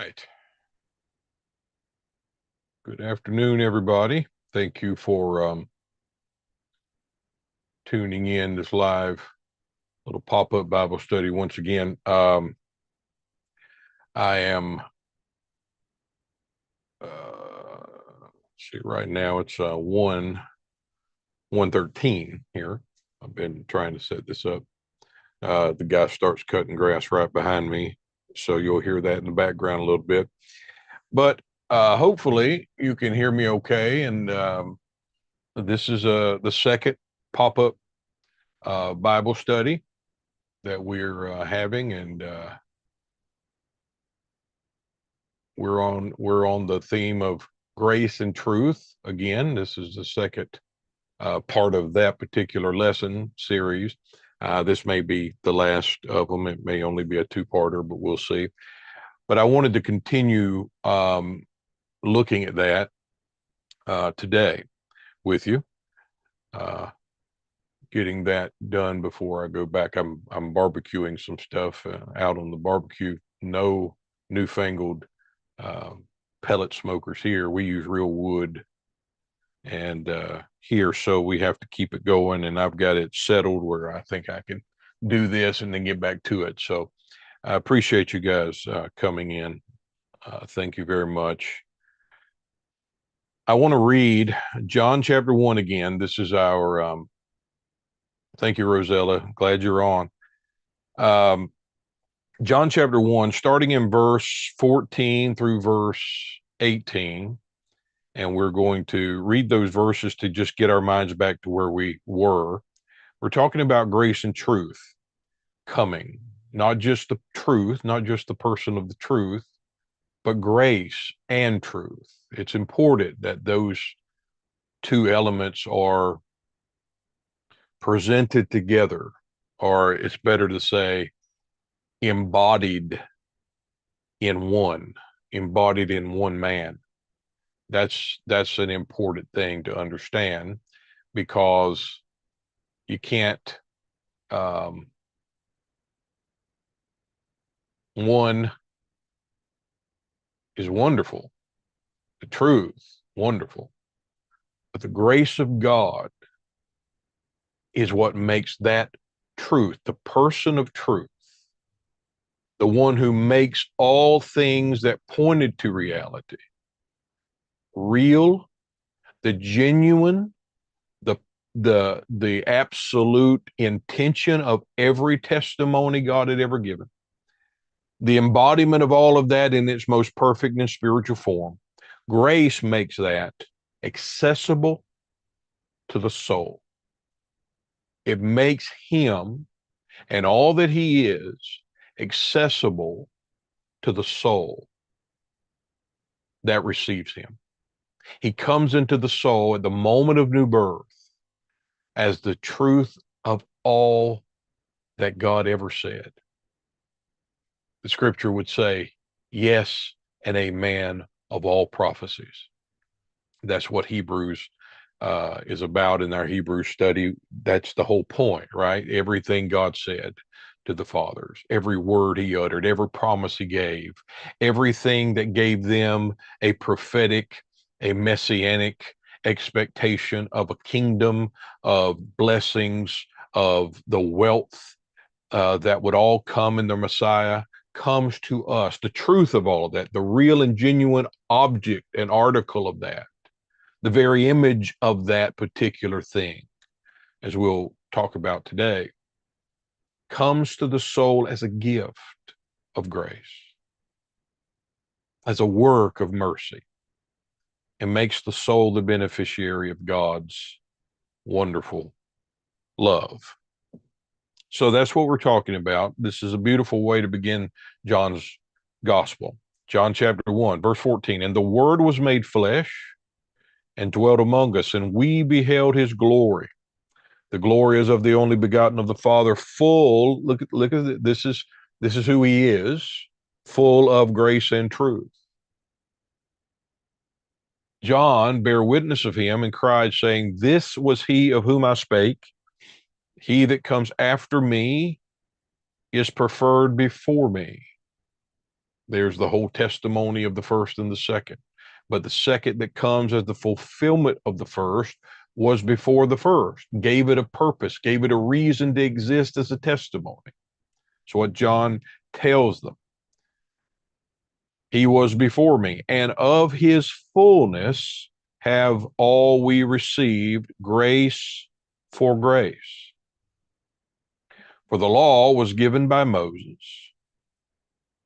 right. Good afternoon, everybody. Thank you for tuning in this live little pop-up Bible study once again. I am see right now it's 1:13 here. I've been trying to set this up. The guy starts cutting grass right behind me, so you'll hear that in the background a little bit. But hopefully you can hear me okay. And this is the second pop-up Bible study that we're having, and we're on the theme of grace and truth. Again, this is the second part of that particular lesson series. This may be the last of them. It may only be a two-parter, but we'll see. But I wanted to continue looking at that today with you. Getting that done before I go back. I'm barbecuing some stuff out on the barbecue. No newfangled pellet smokers here. We use real wood and here, so we have to keep it going. And I've got it settled where I think I can do this and then get back to it. So I appreciate you guys coming in. Thank you very much. I want to read John chapter 1 again. This is our thank you, Rosella. Glad you're on. John chapter 1, starting in verse 14 through verse 18. And we're going to read those verses to just get our minds back to where we were. We're talking about grace and truth coming, not just the truth, not just the person of the truth, but grace and truth. It's important that those two elements are presented together, or it's better to say embodied in one man. That's an important thing to understand, because you can't one is wonderful, the truth wonderful, but the grace of God is what makes that truth, the person of truth, the one who makes all things that pointed to reality real, the genuine, the absolute intention of every testimony God had ever given, the embodiment of all of that in its most perfect and spiritual form. Grace makes that accessible to the soul. It makes him and all that he is accessible to the soul that receives him. He comes into the soul at the moment of new birth as the truth of all that God ever said. The scripture would say, yes and amen of all prophecies. That's what Hebrews is about in our Hebrew study. That's the whole point, right? Everything God said to the fathers, every word he uttered, every promise he gave, everything that gave them a prophetic, a messianic expectation of a kingdom, of blessings, of the wealth that would all come in the Messiah, comes to us. The truth of all of that, the real and genuine object and article of that, the very image of that particular thing, as we'll talk about today, comes to the soul as a gift of grace, as a work of mercy, and makes the soul the beneficiary of God's wonderful love. So that's what we're talking about. This is a beautiful way to begin John's gospel. John chapter 1, verse 14. And the Word was made flesh and dwelt among us, and we beheld his glory. The glory is of the only begotten of the Father, full. Look at it. This is who he is, full of grace and truth. John bare witness of him and cried, saying, this was he of whom I spake. He that comes after me is preferred before me, There's the whole testimony of the first and the second. But the second that comes as the fulfillment of the first was before the first, gave it a purpose, gave it a reason to exist as a testimony. So what John tells them. He was before me, and of his fullness have all we received grace for grace. For the law was given by Moses,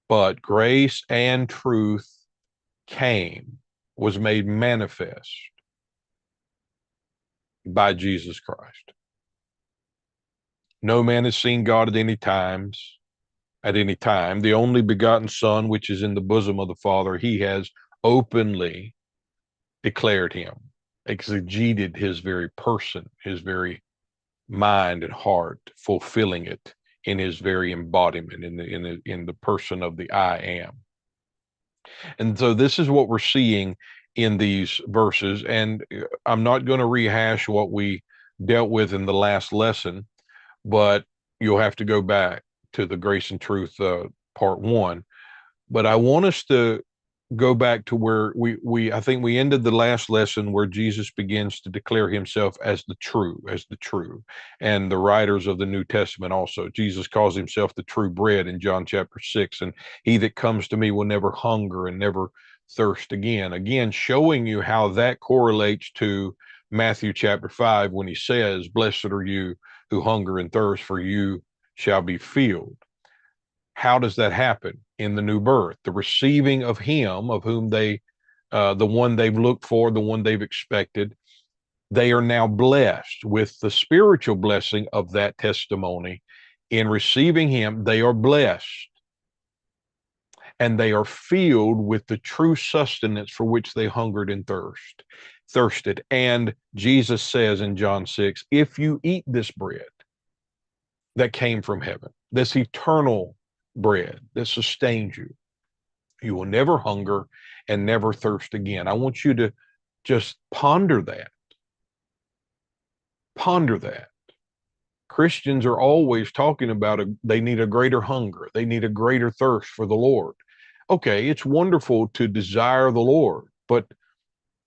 but grace and truth was made manifest by Jesus Christ. No man has seen God at any time. The only begotten Son, which is in the bosom of the Father, he has openly declared him, exegeted his very person, his very mind and heart, fulfilling it in his very embodiment, in the person of the I am. And so this is what we're seeing in these verses. And I'm not going to rehash what we dealt with in the last lesson, but you'll have to go back to the Grace and Truth part 1. But I want us to go back to where I think we ended the last lesson where Jesus begins to declare himself as the true, and the writers of the New Testament also. Jesus calls himself the true bread in John chapter 6, and he that comes to me will never hunger and never thirst again, showing you how that correlates to Matthew chapter 5 when he says, blessed are you who hunger and thirst, for you shall be filled. How does that happen? In the new birth, the receiving of him, of whom the one they've looked for, the one they've expected. They are now blessed with the spiritual blessing of that testimony. In receiving him, they are blessed, and they are filled with the true sustenance for which they hungered and thirsted. And Jesus says in John 6, if you eat this bread that came from heaven, this eternal bread that sustains you, you will never hunger and never thirst again. I want you to just ponder that. Ponder that. Christians are always talking about they need a greater hunger. They need a greater thirst for the Lord. Okay, it's wonderful to desire the Lord, but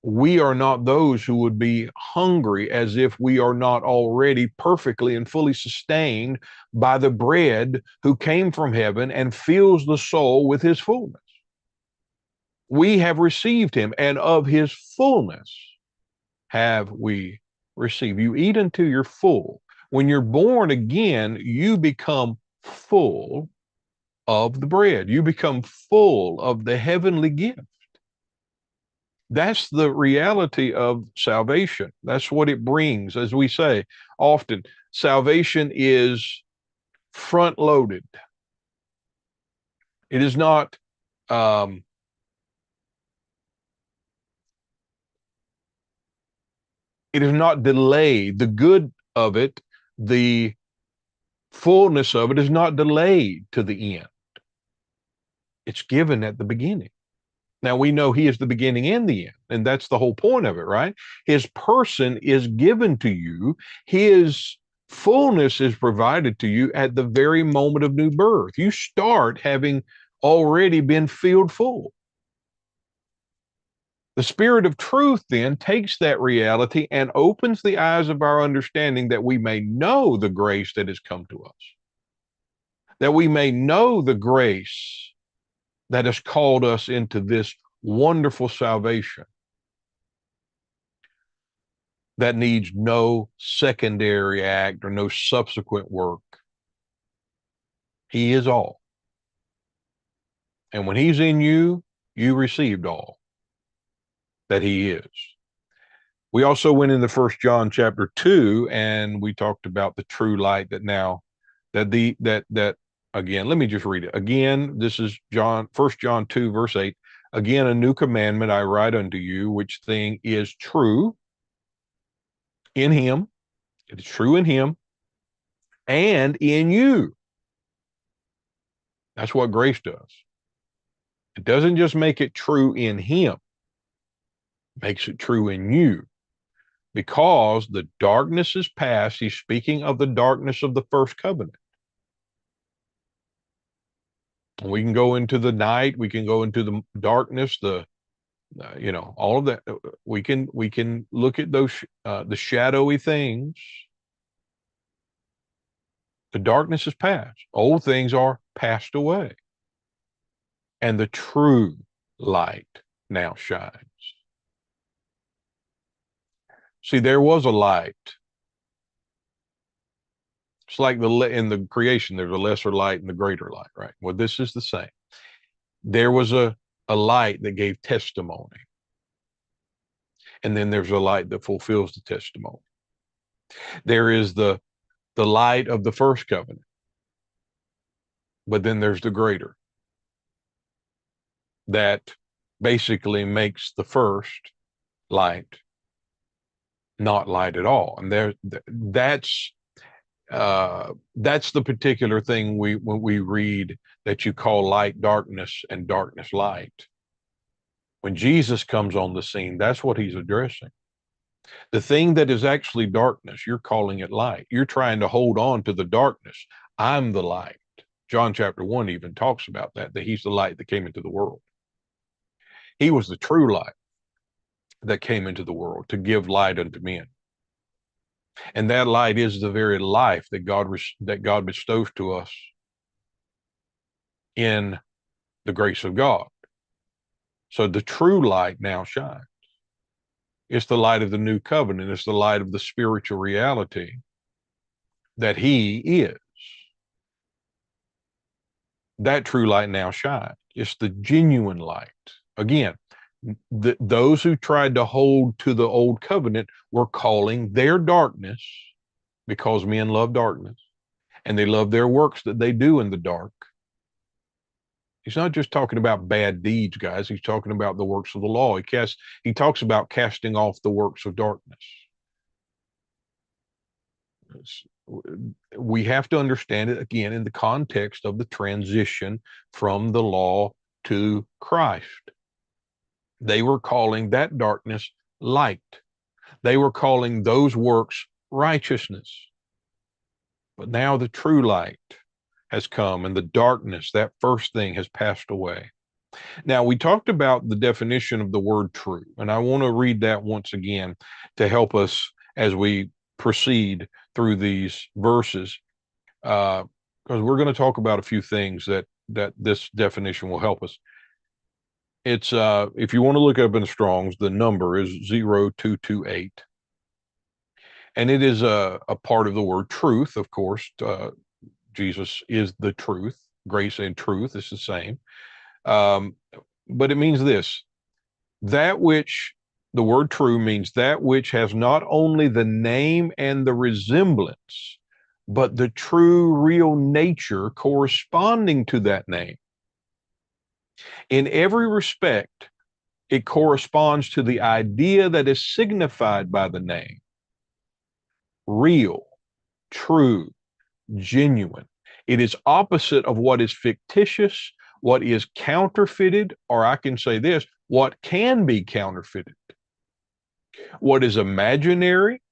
we are not those who would be hungry as if we are not already perfectly and fully sustained by the bread who came from heaven and fills the soul with his fullness. We have received him, and of his fullness have we received. You eat until you're full. When you're born again, you become full of the bread. You become full of the heavenly gift. That's the reality of salvation. That's what it brings. As we say often, salvation is front loaded. It is not delayed. The good of it, the fullness of it is not delayed to the end. It's given at the beginning. Now we know he is the beginning and the end, and that's the whole point of it, right? His person is given to you. His fullness is provided to you at the very moment of new birth. You start having already been filled full. The Spirit of truth then takes that reality and opens the eyes of our understanding that we may know the grace that has come to us, that we may know the grace that has called us into this wonderful salvation that needs no secondary act or no subsequent work. He is all. And when he's in you, you received all that he is. We also went into 1 John chapter 2, and we talked about the true light that now that again, let me just read it. Again, this is 1 John 2, verse 8. Again, a new commandment I write unto you, which thing is true in him. It is true in him and in you. That's what grace does. It doesn't just make it true in him. It makes it true in you. Because the darkness is past. He's speaking of the darkness of the first covenant. We can go into the night, we can go into the darkness, all of that. We can look at those the shadowy things. The darkness is past. Old things are passed away. And the true light now shines. See, there was a light. It's like in the creation, there's a lesser light and the greater light, right? Well, this is the same. There was a light that gave testimony. And then there's a light that fulfills the testimony. There is the light of the first covenant. But then there's the greater that basically makes the first light not light at all. And that's the particular thing when we read that you call light darkness and darkness light. When Jesus comes on the scene, that's what he's addressing. The thing that is actually darkness, you're calling it light. You're trying to hold on to the darkness. I'm the light. John chapter 1 even talks about that he's the light that came into the world. He was the true light that came into the world to give light unto men. And that light is the very life that God bestows to us in the grace of God. So the true light now shines. It's the light of the new covenant. It's the light of the spiritual reality that he is. That true light now shines. It's the genuine light. Again, those who tried to hold to the old covenant were calling their darkness, because men love darkness, and they love their works that they do in the dark. He's not just talking about bad deeds, guys. He's talking about the works of the law. He talks about casting off the works of darkness. We have to understand it again in the context of the transition from the law to Christ. They were calling that darkness light. They were calling those works righteousness. But now the true light has come, and the darkness, that first thing, has passed away. Now, we talked about the definition of the word true, and I want to read that once again to help us as we proceed through these verses, because we're going to talk about a few things that this definition will help us. It's if you want to look up in Strong's, the number is 0228, and it is a part of the word truth. Of course, Jesus is the truth. Grace and truth is the same. But it means this: that which, the word true means that which has not only the name and the resemblance, but the true, real nature corresponding to that name. In every respect, it corresponds to the idea that is signified by the name. Real, true, genuine. It is opposite of what is fictitious, what is counterfeited, or I can say this, what can be counterfeited. What is imaginary.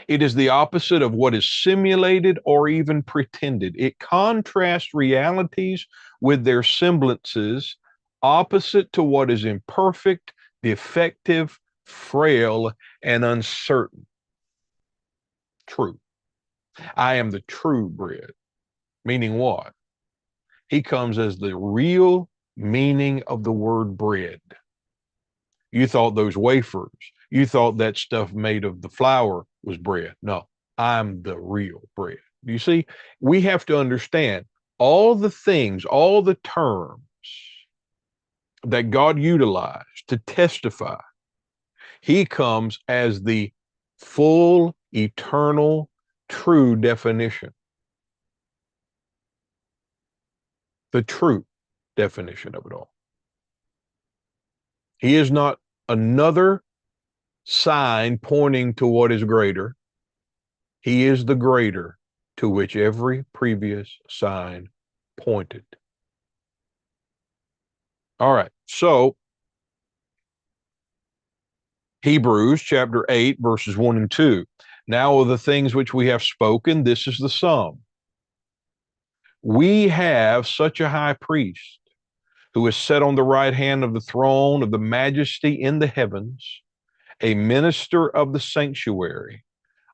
It is the opposite of what is simulated or even pretended. It contrasts realities with their semblances, opposite to what is imperfect, defective, frail, and uncertain. True. I am the true bread. Meaning what? He comes as the real meaning of the word bread. You thought those wafers, you thought that stuff made of the flour was bread. No, I'm the real bread. You see, we have to understand all the things, all the terms that God utilized to testify. He comes as the full, eternal, true definition. The true definition of it all. He is not another sign pointing to what is greater. He is the greater to which every previous sign pointed. All right, so Hebrews chapter 8, verses 1 and 2. Now of the things which we have spoken, this is the sum. We have such a high priest who is set on the right hand of the throne of the majesty in the heavens, a minister of the sanctuary,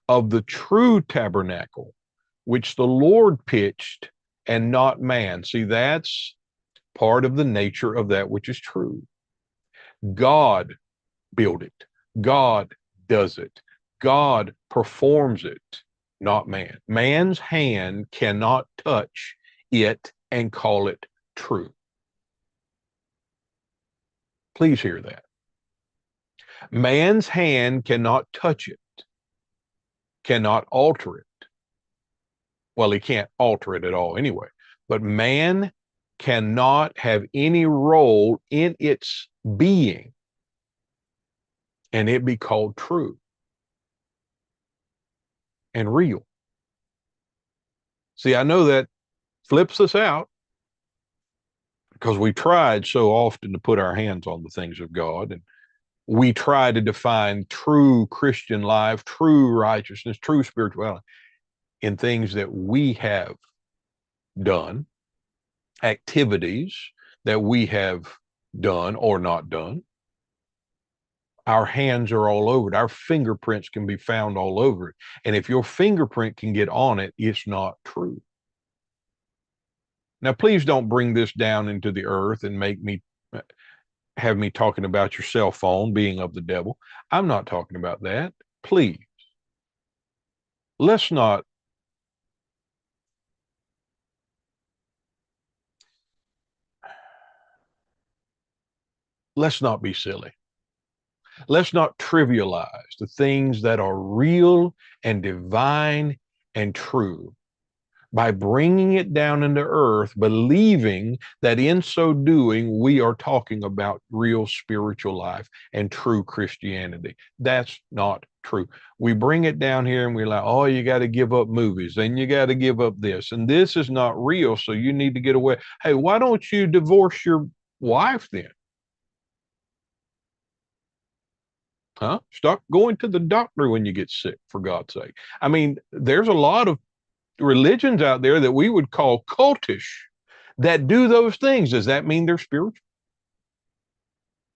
of the true tabernacle, which the Lord pitched and not man. See, that's part of the nature of that which is true. God built it. God does it. God performs it, not man. Man's hand cannot touch it and call it true. Please hear that. Man's hand cannot touch it, cannot alter it. Well, he can't alter it at all anyway. But man cannot have any role in its being and it be called true and real. See, I know that flips us out because we tried so often to put our hands on the things of God, and we try to define true Christian life, true righteousness, true spirituality in things that we have done, activities that we have done or not done. Our hands are all over it. Our fingerprints can be found all over it. And if your fingerprint can get on it, it's not true. Now, please don't bring this down into the earth and have me talking about your cell phone being of the devil. I'm not talking about that. Please. Let's not be silly. Let's not trivialize the things that are real and divine and true by bringing it down into earth, believing that in so doing, we are talking about real spiritual life and true Christianity. That's not true. We bring it down here and we're like, oh, you got to give up movies, and you got to give up this, and this is not real, so you need to get away. Hey, why don't you divorce your wife then? Huh? Stop going to the doctor when you get sick, for God's sake. I mean, there's a lot of religions out there that we would call cultish that do those things. Does that mean they're spiritual?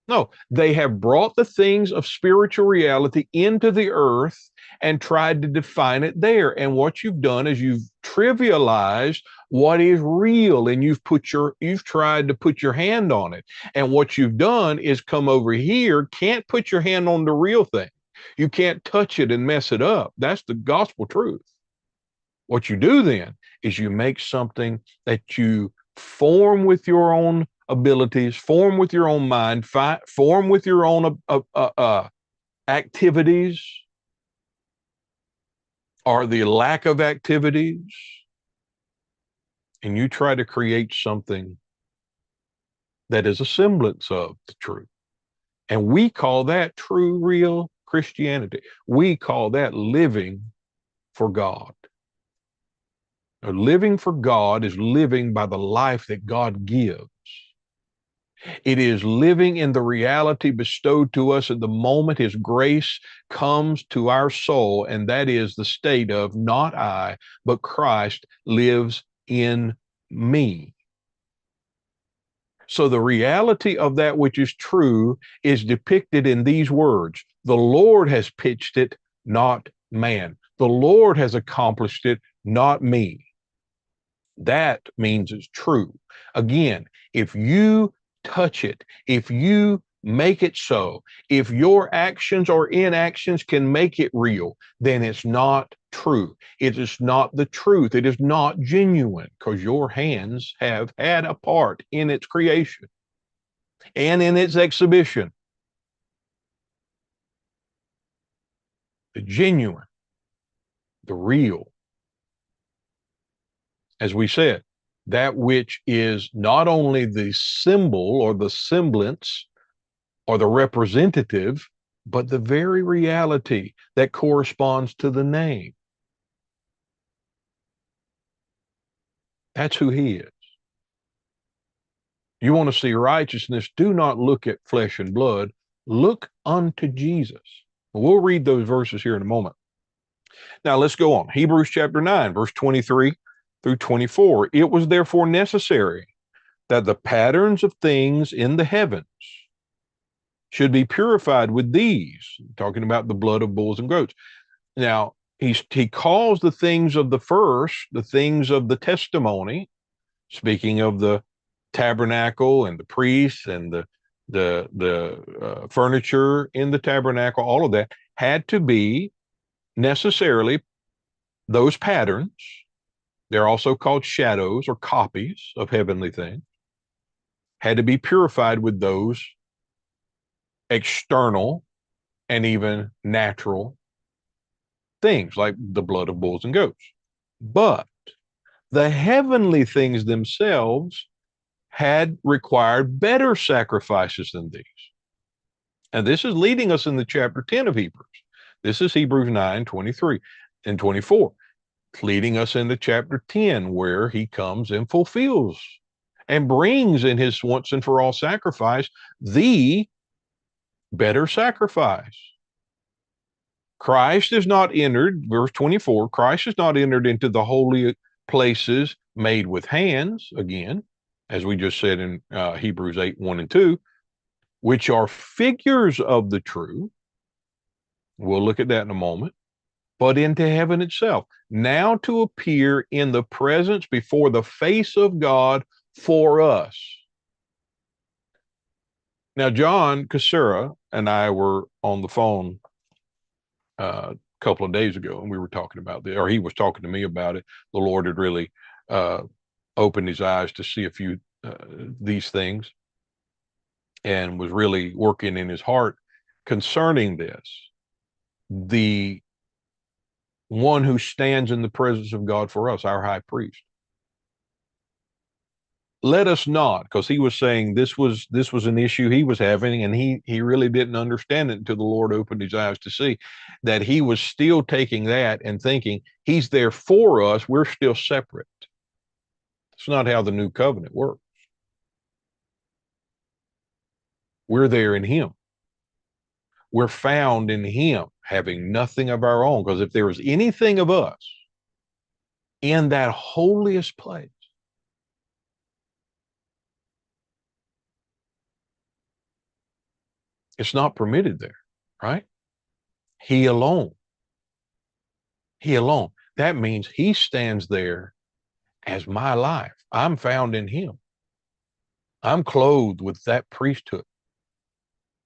No, they have brought the things of spiritual reality into the earth and tried to define it there. And what you've done is you've trivialized what is real, and you've tried to put your hand on it. And what you've done is come over here, can't put your hand on the real thing. You can't touch it and mess it up. That's the gospel truth. What you do then is you make something that you form with your own abilities, form with your own mind, form with your own activities or the lack of activities, and you try to create something that is a semblance of the truth. And we call that true, real Christianity. We call that living for God. Now, living for God is living by the life that God gives. It is living in the reality bestowed to us at the moment His grace comes to our soul, and that is the state of not I, but Christ lives in me. So the reality of that which is true is depicted in these words. The Lord has pitched it, not man. The Lord has accomplished it, not me. That means it's true. Again, if you touch it, if you make it so, if your actions or inactions can make it real, then it's not true. It is not the truth. It is not genuine, because your hands have had a part in its creation and in its exhibition. The genuine, the real. As we said, that which is not only the symbol or the semblance or the representative, but the very reality that corresponds to the name. That's who He is. You want to see righteousness, do not look at flesh and blood, look unto Jesus. We'll read those verses here in a moment. Now let's go on. Hebrews chapter 9, verse 23. through 24. It was therefore necessary that the patterns of things in the heavens should be purified with these, talking about the blood of bulls and goats. Now, he calls the things of the first, the things of the testimony, speaking of the tabernacle and the priests and the furniture in the tabernacle, all of that had to be necessarily those patterns. They're also called shadows or copies of heavenly things, had to be purified with those external and even natural things like the blood of bulls and goats. But the heavenly things themselves had required better sacrifices than these. And this is leading us in the chapter 10 of Hebrews. This is Hebrews 9, 23 and 24, leading us into chapter 10, where he comes and fulfills and brings in his once and for all sacrifice the better sacrifice. Christ is not entered, verse 24, Christ is not entered into the holy places made with hands, again, as we just said in Hebrews 8, 1 and 2, which are figures of the true. We'll look at that in a moment. But into heaven itself, now to appear in the presence before the face of God for us. Now, John Cassera and I were on the phone a couple of days ago, and we were talking about this, or he was talking to me about it. The Lord had really opened his eyes to see a few these things, and was really working in his heart concerning this. The one who stands in the presence of God for us, our high priest. Let us not, because he was saying this was an issue he was having, and he really didn't understand it until the Lord opened his eyes to see that he was still taking that and thinking he's there for us, we're still separate. It's not how the new covenant works. We're there in him. We're found in him, having nothing of our own, because if there was anything of us in that holiest place, it's not permitted there, right? He alone. He alone. That means he stands there as my life. I'm found in him. I'm clothed with that priesthood.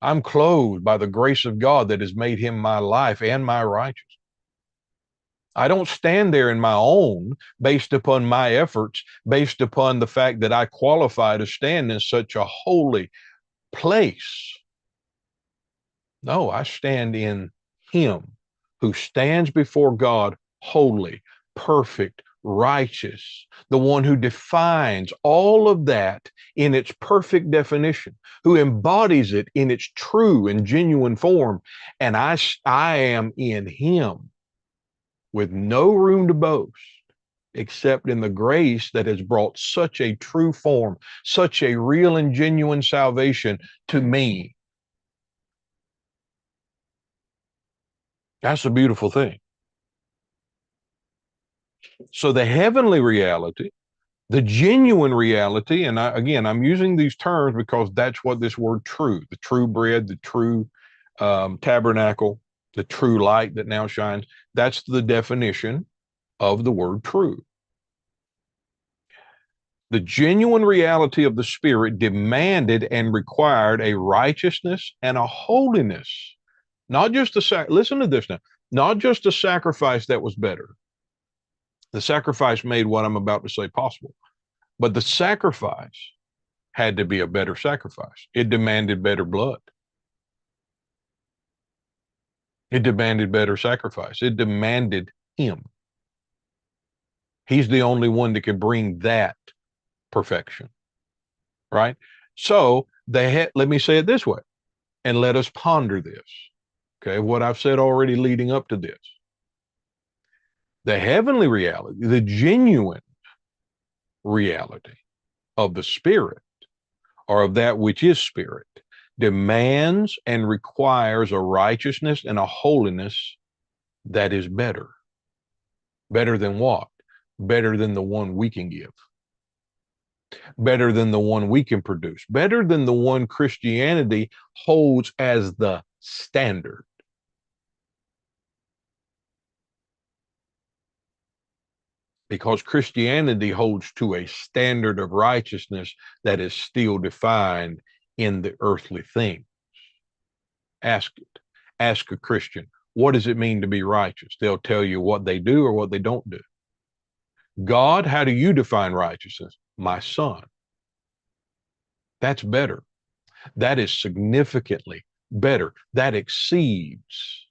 I'm clothed by the grace of God that has made him my life and my righteousness. I don't stand there in my own based upon my efforts, based upon the fact that I qualify to stand in such a holy place. No, I stand in him who stands before God holy, perfect, righteous, the one who defines all of that in its perfect definition, who embodies it in its true and genuine form. And I am in him with no room to boast except in the grace that has brought such a true form, such a real and genuine salvation to me. That's a beautiful thing. So the heavenly reality, the genuine reality, and I'm using these terms because that's what this word true, the true bread, the true tabernacle, the true light that now shines, that's the definition of the word true. The genuine reality of the Spirit demanded and required a righteousness and a holiness, not just listen to this now, not just a sacrifice that was better. The sacrifice made what I'm about to say possible, but the sacrifice had to be a better sacrifice. It demanded better blood. It demanded better sacrifice. It demanded him. He's the only one that could bring that perfection, right? So let me say it this way, and let us ponder this. Okay, what I've said already leading up to this. The heavenly reality, the genuine reality of the Spirit, or of that which is Spirit, demands and requires a righteousness and a holiness that is better. Better than what? better than the one we can give, better than the one we can produce, better than the one Christianity holds as the standard. Because Christianity holds to a standard of righteousness that is still defined in the earthly things. Ask it. Ask a Christian, what does it mean to be righteous? They'll tell you what they do or what they don't do. God, how do you define righteousness? My son. That's better. That is significantly better. That exceeds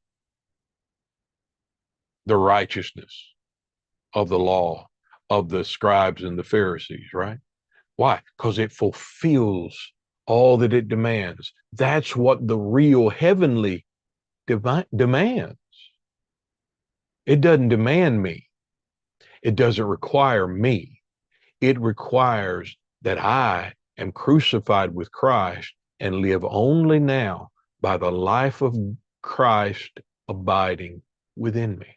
the righteousness of the law of the scribes and the Pharisees, right? Why? Because it fulfills all that it demands. That's what the real heavenly demands. It doesn't demand me. It doesn't require me. It requires that I am crucified with Christ and live only now by the life of Christ abiding within me.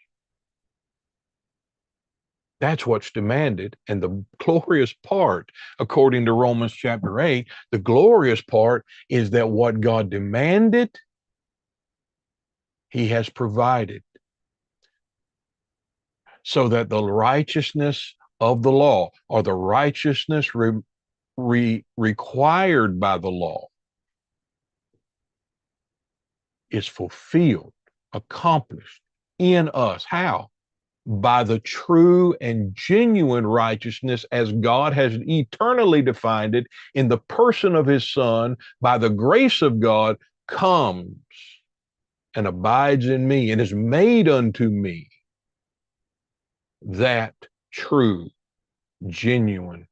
That's what's demanded. And the glorious part, according to Romans chapter 8, the glorious part is that what God demanded, he has provided. So that the righteousness of the law, or the righteousness required by the law, is fulfilled, accomplished in us. How? By the true and genuine righteousness as God has eternally defined it in the person of his Son, by the grace of God, comes and abides in me and is made unto me that true, genuine,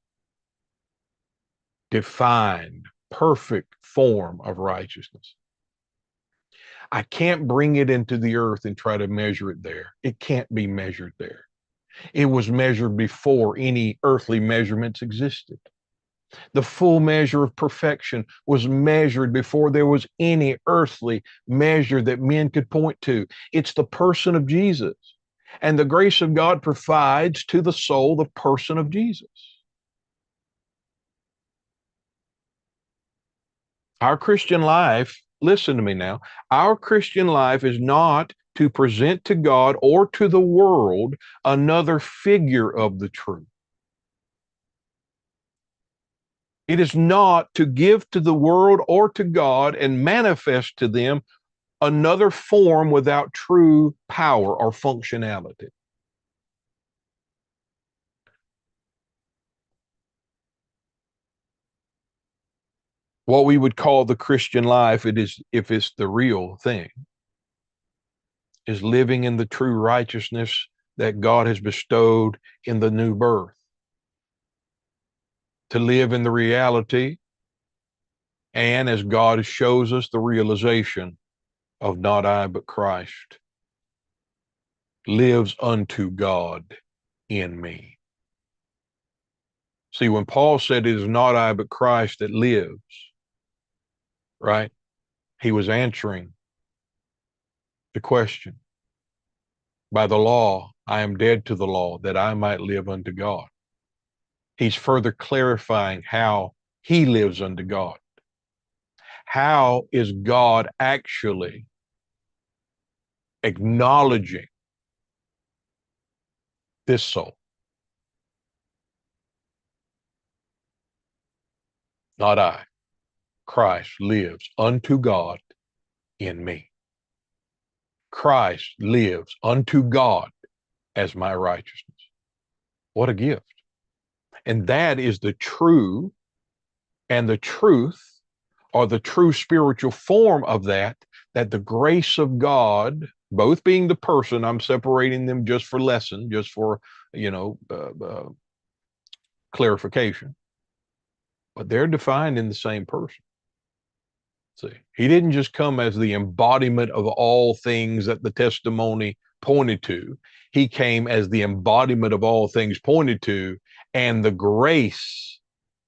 defined, perfect form of righteousness. I can't bring it into the earth and try to measure it there. It can't be measured there. It was measured before any earthly measurements existed. The full measure of perfection was measured before there was any earthly measure that men could point to. It's the person of Jesus. And the grace of God provides to the soul the person of Jesus. Our Christian life, listen to me now, our Christian life is not to present to God or to the world another figure of the truth. It is not to give to the world or to God and manifest to them another form without true power or functionality. What we would call the Christian life, it is, if it's the real thing, is living in the true righteousness that God has bestowed in the new birth. To live in the reality, and as God shows us, the realization of not I, but Christ lives unto God in me. See, when Paul said it is not I, but Christ that lives, right? He was answering the question. By the law, I am dead to the law that I might live unto God. He's further clarifying how he lives unto God. How is God actually acknowledging this soul? Not I. Christ lives unto God in me. Christ lives unto God as my righteousness. What a gift. And that is the true and the truth, or the true spiritual form of that the grace of God, both being the person, I'm separating them just for lesson, just for, clarification, but they're defined in the same person. See, he didn't just come as the embodiment of all things that the testimony pointed to. He came as the embodiment of all things pointed to, and the grace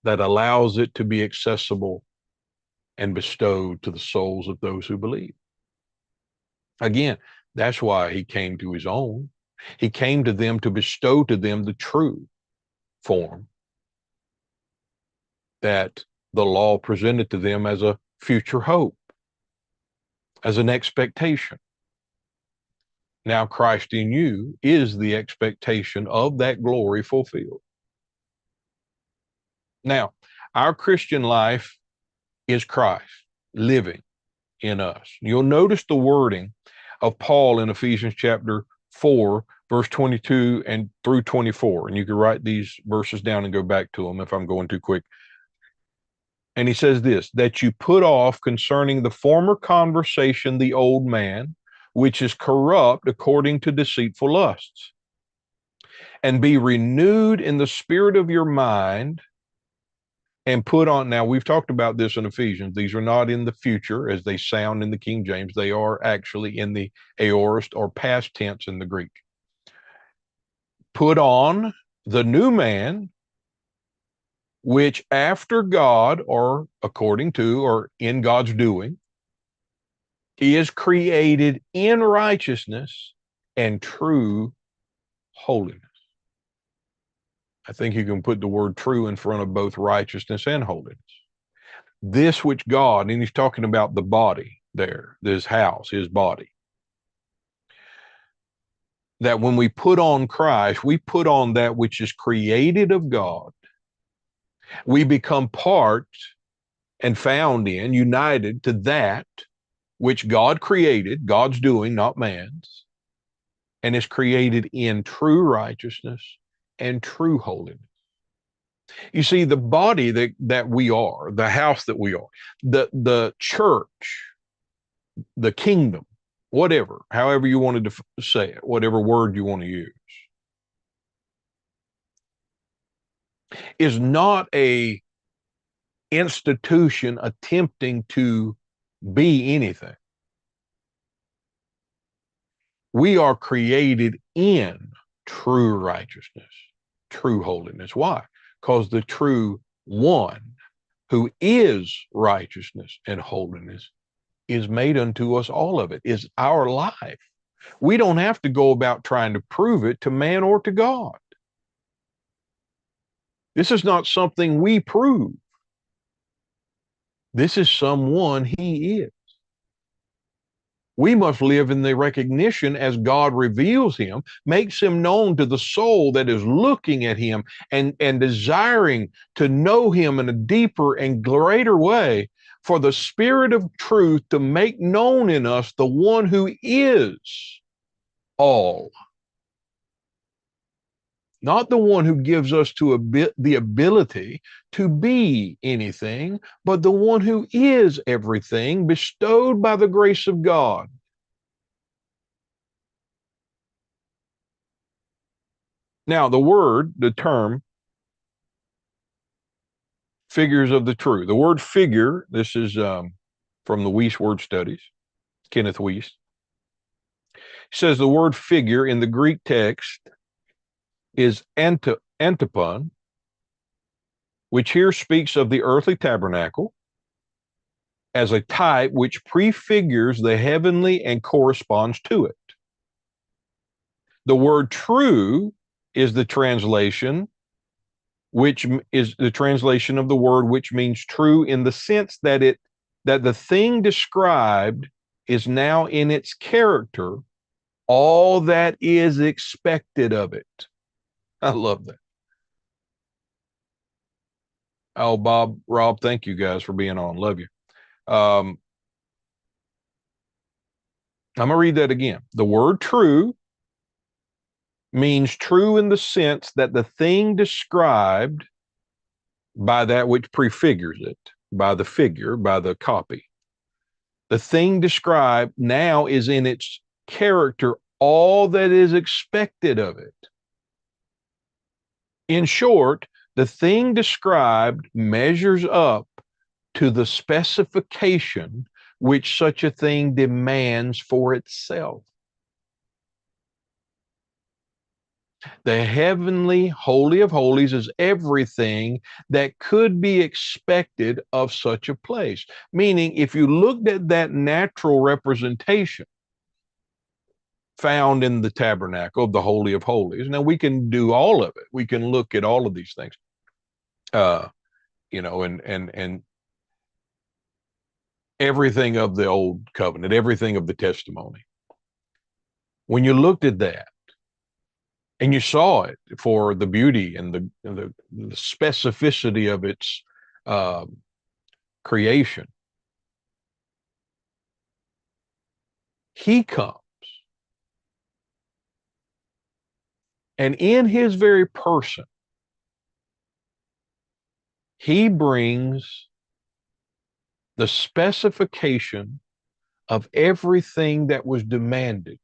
that allows it to be accessible and bestowed to the souls of those who believe. Again, that's why he came to his own, He came to them to bestow to them the true form that the law presented to them as a future hope, as an expectation. Now Christ in you is the expectation of that glory fulfilled. Now, our Christian life is Christ living in us. You'll notice the wording of Paul in Ephesians chapter 4, verse 22 and through 24. And you can write these verses down and go back to them if I'm going too quick. And he says this, that you put off concerning the former conversation the old man, which is corrupt according to deceitful lusts, and be renewed in the spirit of your mind, and put on. Now, we've talked about this in Ephesians. These are not in the future as they sound in the King James. They are actually in the aorist or past tense in the Greek. Put on the new man, which after God, or according to, or in God's doing, is created in righteousness and true holiness. I think you can put the word true in front of both righteousness and holiness. This which God, and he's talking about the body there, this house, his body. That when we put on Christ, we put on that which is created of God. We become part and found in, united to that which God created, God's doing, not man's, and is created in true righteousness and true holiness. You see, the body that we are, the house that we are, the church, the kingdom, whatever, however you wanted to say it, whatever word you want to use, is not a institution attempting to be anything. We are created in true righteousness, true holiness. Why? Because the true one who is righteousness and holiness is made unto us. All of it is our life. We don't have to go about trying to prove it to man or to God. This is not something we prove. This is someone he is. We must live in the recognition as God reveals him, makes him known to the soul that is looking at him and desiring to know him in a deeper and greater way, for the Spirit of truth to make known in us the one who is all. Not the one who gives us the ability to be anything, but the one who is everything, bestowed by the grace of God. Now, the term, figures of the true. The word figure, this is from the Wuest Word Studies, Kenneth Wuest. He says the word figure in the Greek text is antipon, which here speaks of the earthly tabernacle as a type which prefigures the heavenly and corresponds to it. The word true is the translation, which is the translation of the word which means true in the sense that the thing described is now in its character all that is expected of it. I love that. Oh, Rob, thank you guys for being on. Love you. I'm going to read that again. The word true means true in the sense that the thing described by that which prefigures it, by the figure, by the copy. The thing described now is in its character all that is expected of it. In short, the thing described measures up to the specification which such a thing demands for itself. The heavenly Holy of Holies is everything that could be expected of such a place. Meaning, if you looked at that natural representation, found in the tabernacle of the Holy of Holies. Now we can do all of it. We can look at all of these things, and everything of the old covenant, everything of the testimony. When you looked at that and you saw it for the beauty and the specificity of its creation, he comes. And in his very person, he brings the specification of everything that was demanded.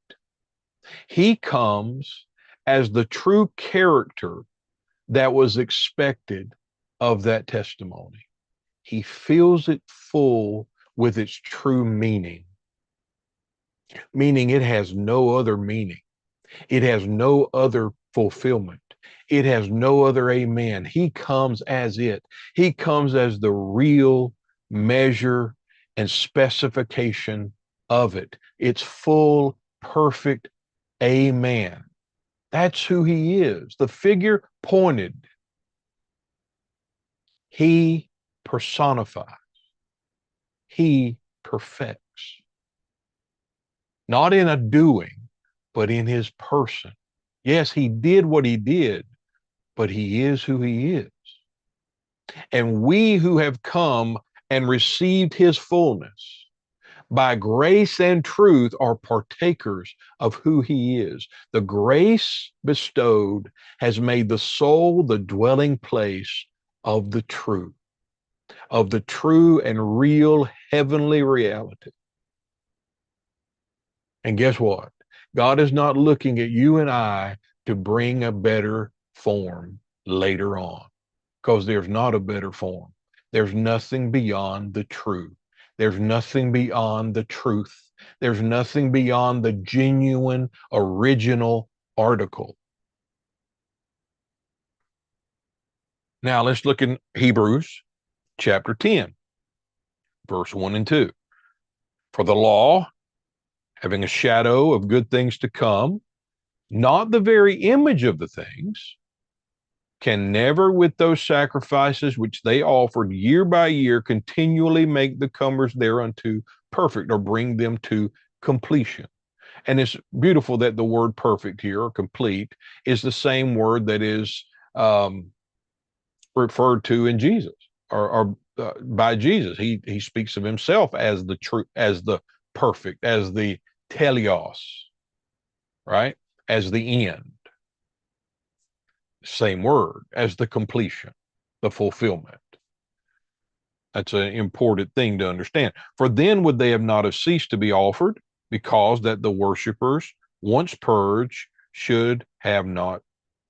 He comes as the true character that was expected of that testimony. He fills it full with its true meaning, meaning it has no other meaning. It has no other fulfillment. It has no other amen. He comes as it. He comes as the real measure and specification of it. It's full, perfect amen. That's who he is. The figure pointed. He personifies. He perfects. Not in a doing, but in his person. Yes, he did what he did, but he is who he is. And we who have come and received his fullness by grace and truth are partakers of who he is. The grace bestowed has made the soul the dwelling place of the true and real heavenly reality. And guess what? God is not looking at you and I to bring a better form later on, because there's not a better form. There's nothing beyond the true. There's nothing beyond the truth. There's nothing beyond the genuine, original article. Now let's look in Hebrews chapter 10, verse 1 and 2. For the law, having a shadow of good things to come, not the very image of the things, can never with those sacrifices which they offered year by year continually make the comers thereunto perfect, or bring them to completion. And it's beautiful that the word perfect here, or complete, is the same word that is referred to in Jesus, or by Jesus. He speaks of himself as the true, as the perfect, as the teleos, right? As the end. Same word as the completion, the fulfillment. That's an important thing to understand. For then would they have not have ceased to be offered, because that the worshipers, once purged, should have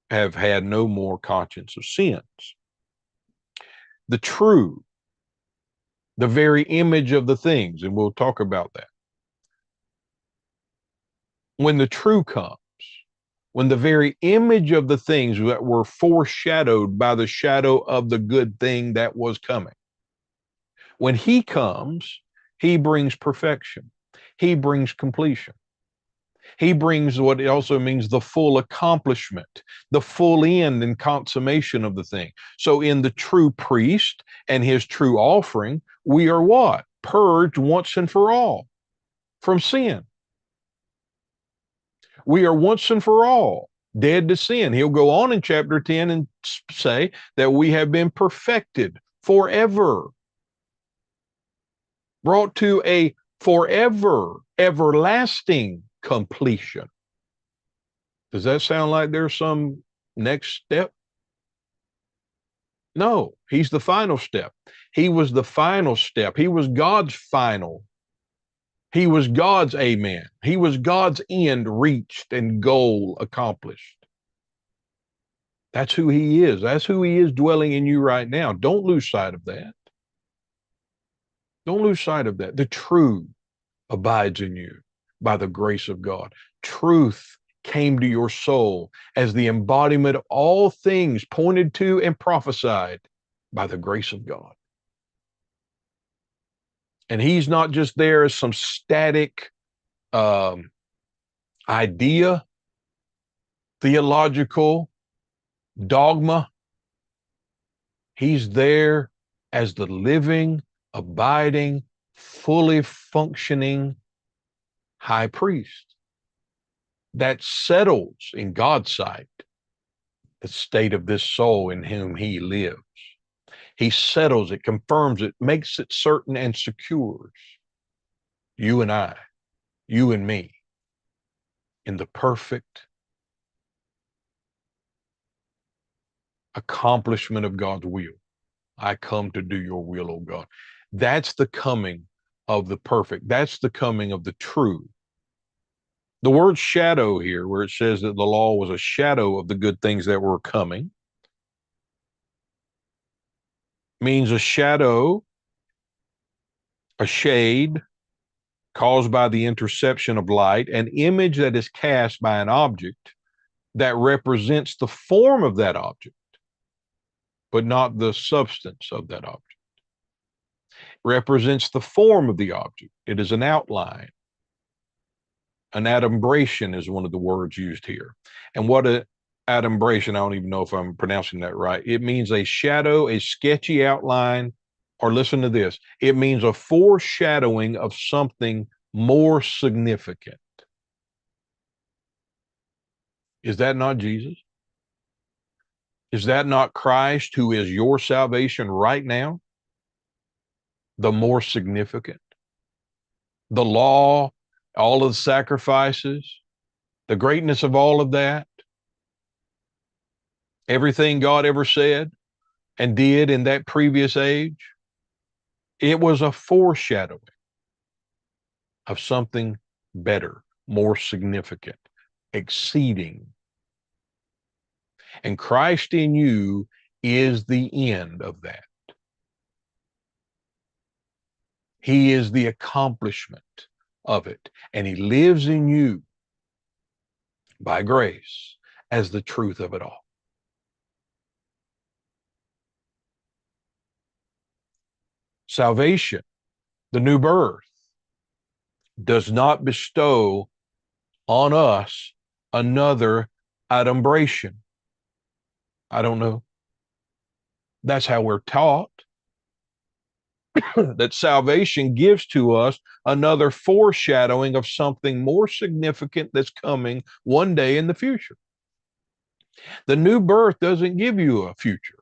had no more conscience of sins. The true, the very image of the things, and we'll talk about that. When the true comes, when the very image of the things that were foreshadowed by the shadow of the good thing that was coming, when he comes, he brings perfection. He brings completion. He brings what it also means the full accomplishment, the full end and consummation of the thing. So in the true priest and his true offering, we are what? Purged once and for all from sin. We are once and for all dead to sin. He'll go on in chapter 10 and say that we have been perfected forever, brought to a forever, everlasting completion. Does that sound like there's some next step? No, he's the final step. He was the final step. He was God's final. He was God's amen. He was God's end reached and goal accomplished. That's who he is. That's who he is dwelling in you right now. Don't lose sight of that. Don't lose sight of that. The truth abides in you by the grace of God. Truth came to your soul as the embodiment of all things pointed to and prophesied by the grace of God. And he's not just there as some static idea, theological dogma. He's there as the living, abiding, fully functioning high priest that settles in God's sight the state of this soul in whom he lives. He settles it, confirms it, makes it certain, and secures you and I, you and me, in the perfect accomplishment of God's will. I come to do your will, O God. That's the coming of the perfect. That's the coming of the true. The word shadow here, where it says that the law was a shadow of the good things that were coming, means a shadow, a shade caused by the interception of light, an image that is cast by an object that represents the form of that object, but not the substance of that object. Represents the form of the object. It is an outline. An adumbration is one of the words used here. And what an adumbration, I don't even know if I'm pronouncing that right. It means a shadow, a sketchy outline, or listen to this, it means a foreshadowing of something more significant. Is that not Jesus? Is that not Christ, who is your salvation right now? The more significant. The law, all of the sacrifices, the greatness of all of that, everything God ever said and did in that previous age, it was a foreshadowing of something better, more significant, exceeding. And Christ in you is the end of that. He is the accomplishment of it. And he lives in you by grace as the truth of it all. Salvation, the new birth, does not bestow on us another adumbration. I don't know. That's how we're taught. That salvation gives to us another foreshadowing of something more significant that's coming one day in the future. The new birth doesn't give you a future.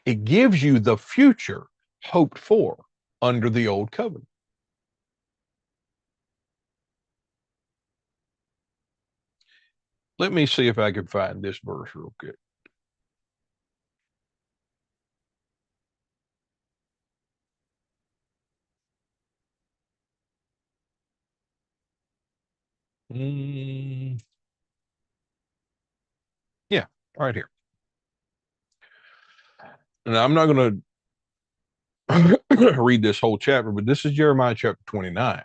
It gives you the future hoped for under the old covenant. Let me see if I can find this verse real quick. Yeah, right here. And I'm not going to read this whole chapter, but this is Jeremiah chapter 29.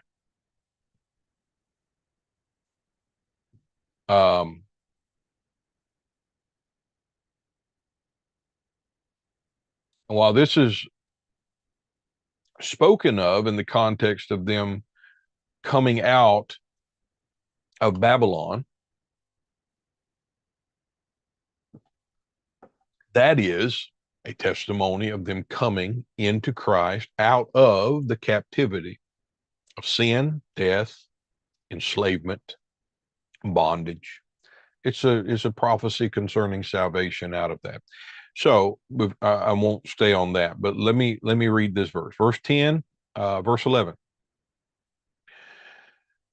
While this is spoken of in the context of them coming out of Babylon, that is a testimony of them coming into Christ out of the captivity of sin, death, enslavement, bondage. It's a prophecy concerning salvation out of that. So I won't stay on that, but let me read this verse. Verse 10, verse 11.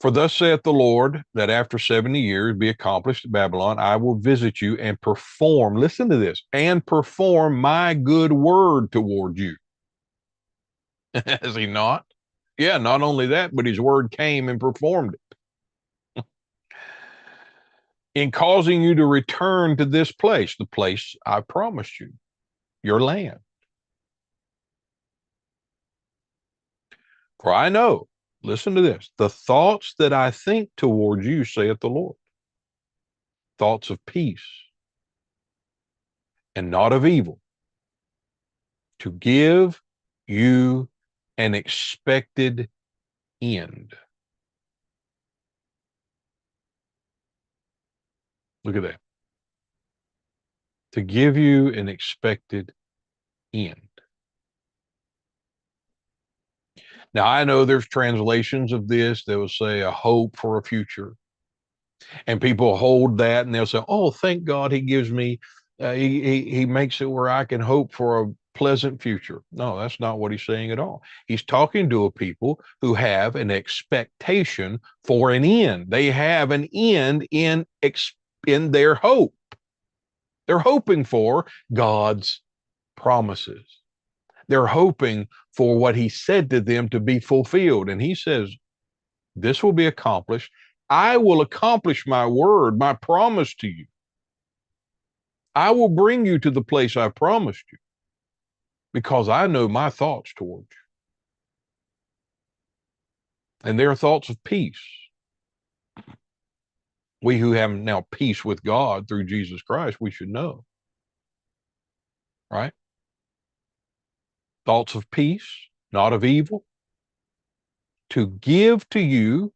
For thus saith the Lord, that after 70 years be accomplished at Babylon, I will visit you and perform, listen to this, and perform my good word toward you. Has he not? Yeah, not only that, but his word came and performed it. In causing you to return to this place, the place I promised you, your land. For I know, listen to this, the thoughts that I think towards you, saith the Lord, thoughts of peace and not of evil, to give you an expected end. Look at that. To give you an expected end. Now, I know there's translations of this that will say a hope for a future. And people hold that and they'll say, oh, thank God he gives me, he makes it where I can hope for a pleasant future. No, that's not what he's saying at all. He's talking to a people who have an expectation for an end. They have an end in their hope. They're hoping for God's promises. They're hoping for what he said to them to be fulfilled. And he says, this will be accomplished. I will accomplish my word, my promise to you. I will bring you to the place I've promised you because I know my thoughts towards you. And they are thoughts of peace. We who have now peace with God through Jesus Christ, we should know. Right? Thoughts of peace, not of evil, to give to you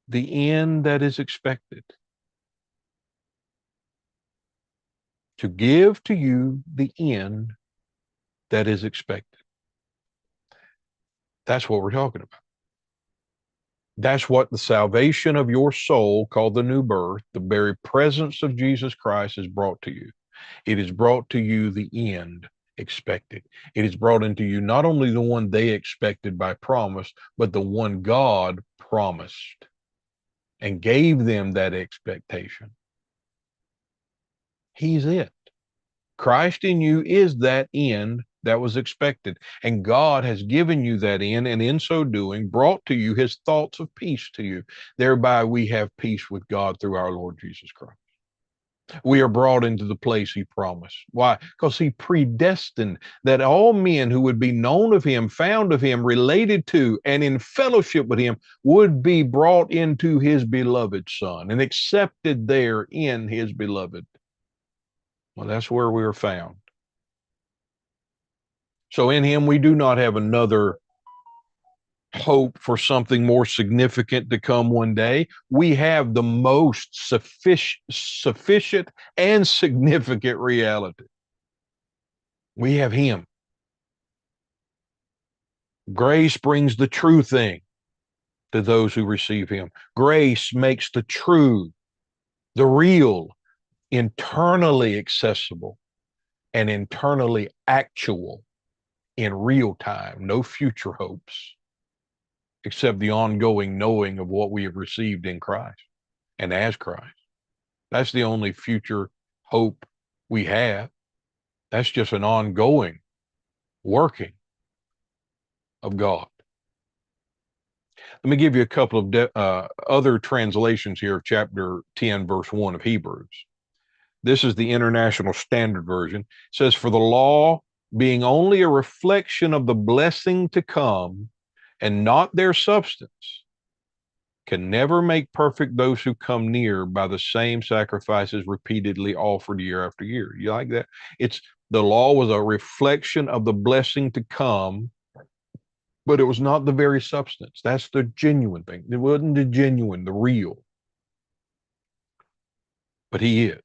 the end that is expected. To give to you the end that is expected. That's what we're talking about. That's what the salvation of your soul, called the new birth, the very presence of Jesus Christ, has brought to you. It has brought to you the end expected. It has brought into you not only the one they expected by promise, but the one God promised and gave them that expectation. He's it. Christ in you is that end that was expected. And God has given you that end, and in so doing, brought to you his thoughts of peace to you. Thereby we have peace with God through our Lord Jesus Christ. We are brought into the place he promised. Why? Because he predestined that all men who would be known of him, found of him, related to, and in fellowship with him would be brought into his beloved Son and accepted there in his beloved. Well, that's where we are found. So in him, we do not have another hope for something more significant to come one day. We have the most sufficient and significant reality. We have him. Grace brings the true thing to those who receive him. Grace makes the true, the real, internally accessible and internally actual in real time. No future hopes, except the ongoing knowing of what we have received in Christ and as Christ. That's the only future hope we have. That's just an ongoing working of God. Let me give you a couple of other translations here of chapter 10, verse 1 of Hebrews. This is the International Standard Version. It says, for the law being only a reflection of the blessing to come and not their substance, can never make perfect those who come near by the same sacrifices repeatedly offered year after year. You like that? It's the law was a reflection of the blessing to come, but it was not the very substance. That's the genuine thing. It wasn't the genuine, the real. But he is.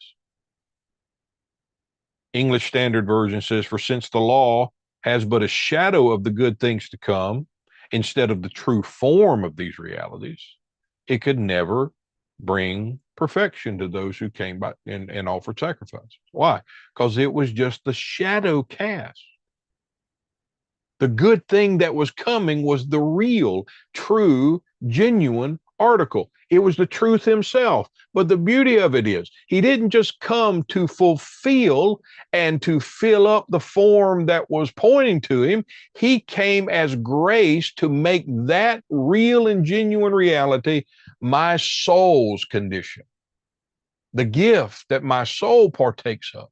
English Standard Version says, for since the law has but a shadow of the good things to come, instead of the true form of these realities, it could never bring perfection to those who came by and offered sacrifices. Why? Because it was just the shadow cast. The good thing that was coming was the real, true, genuine article. It was the truth himself. But the beauty of it is, he didn't just come to fulfill and to fill up the form that was pointing to him. He came as grace to make that real and genuine reality my soul's condition, the gift that my soul partakes of.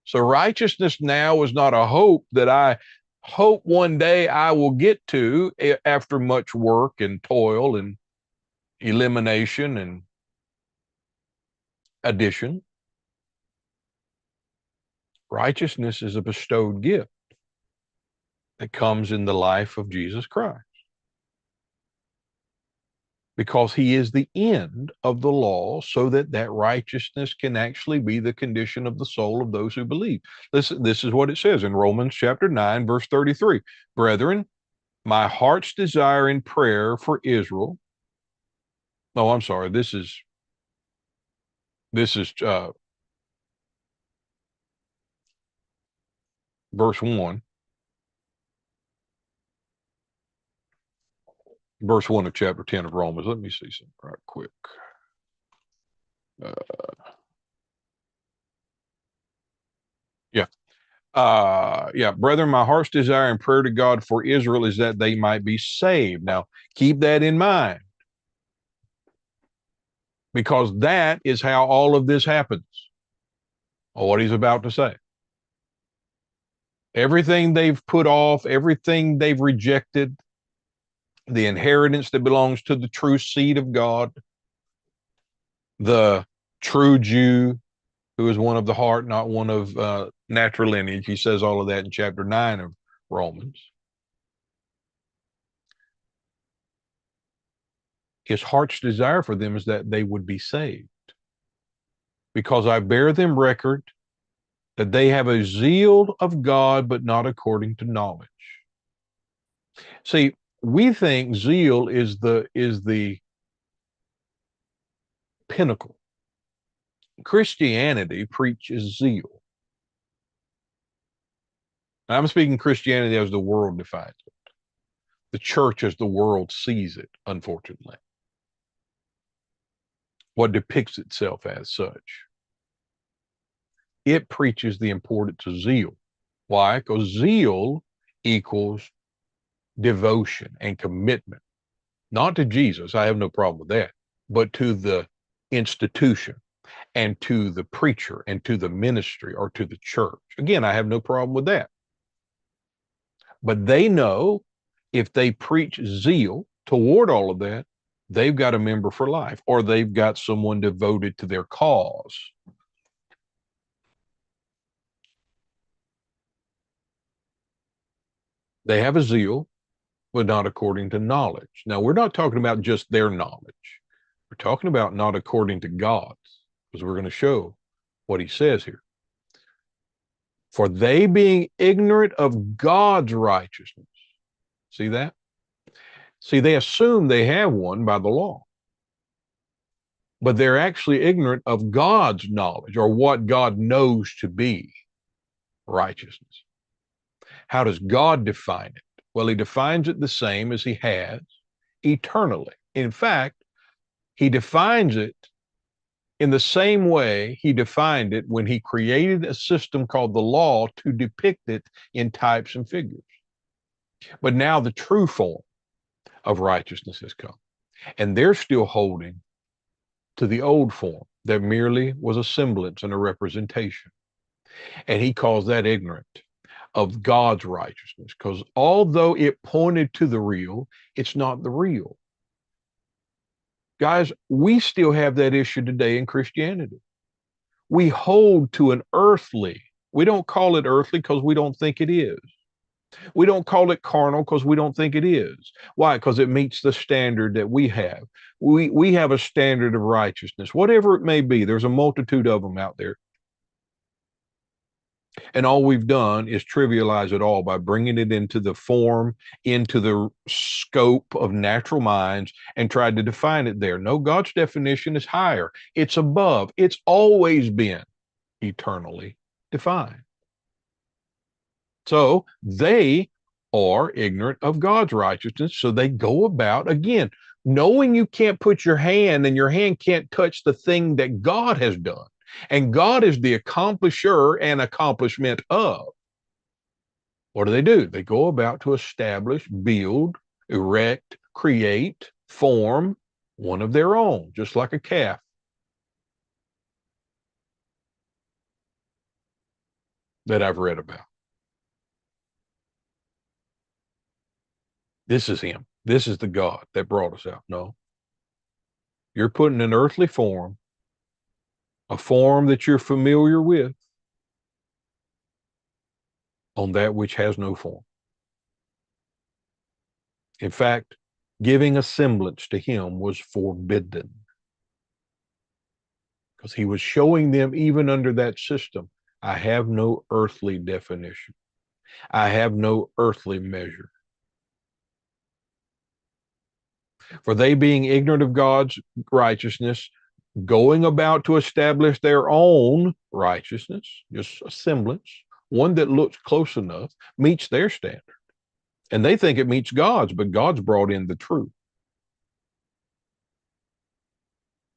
So righteousness now is not a hope that I hope one day I will get to after much work and toil and elimination and addition. Righteousness is a bestowed gift that comes in the life of Jesus Christ. because he is the end of the law, so that that righteousness can actually be the condition of the soul of those who believe. This is what it says in Romans chapter 9, verse 33. Brethren, my heart's desire in prayer for Israel. Oh, I'm sorry. This is verse 1. Verse 1 of chapter 10 of Romans. Let me see something right quick. Uh, yeah. Yeah, brethren, my heart's desire and prayer to God for Israel is that they might be saved. Now, keep that in mind, because that is how all of this happens. Or what he's about to say. Everything they've put off, everything they've rejected, the inheritance that belongs to the true seed of God, the true Jew, who is one of the heart, not one of natural lineage. He says all of that in chapter 9 of Romans. His heart's desire for them is that they would be saved. Because I bear them record that they have a zeal of God, but not according to knowledge. See, we think zeal is the pinnacle. Christianity preaches zeal. I'm speaking Christianity as the world defines it. The church as the world sees it, unfortunately. What depicts itself as such. It preaches the importance of zeal. Why? Because zeal equals devotion and commitment, not to Jesus, I have no problem with that, but to the institution and to the preacher and to the ministry or to the church. Again, I have no problem with that. But they know if they preach zeal toward all of that, they've got a member for life, or they've got someone devoted to their cause. They have a zeal, but not according to knowledge. Now, we're not talking about just their knowledge. We're talking about not according to God's, because we're going to show what he says here. For they being ignorant of God's righteousness. See that? See, they assume they have one by the law, but they're actually ignorant of God's knowledge, or what God knows to be righteousness. How does God define it? Well, he defines it the same as he has eternally. In fact, he defines it in the same way he defined it when he created a system called the law to depict it in types and figures. But now the true form of righteousness has come, and they're still holding to the old form that merely was a semblance and a representation. And he calls that ignorant of God's righteousness, because although it pointed to the real, it's not the real. Guys, we still have that issue today in Christianity. We hold to an earthly. We don't call it earthly because we don't think it is. We don't call it carnal because we don't think it is. Why? Because it meets the standard that we have. We have a standard of righteousness, whatever it may be. There's a multitude of them out there. And all we've done is trivialize it all by bringing it into the form, into the scope of natural minds, and tried to define it there. No, God's definition is higher. It's above. It's always been eternally defined. So they are ignorant of God's righteousness. So they go about, again, knowing you can't put your hand and your hand can't touch the thing that God has done. And God is the accomplisher and accomplishment of. What do? They go about to establish, build, erect, create, form one of their own, just like a calf. That I've read about. This is him. This is the God that brought us out. No. You're putting an earthly form, a form that you're familiar with, on that which has no form. In fact, Giving a semblance to him was forbidden, because he was showing them, even under that system, I have no earthly definition. I have no earthly measure. For they, being ignorant of God's righteousness, going about to establish their own righteousness, just a semblance, one that looks close enough, meets their standard. And they think it meets God's, but God's brought in the truth.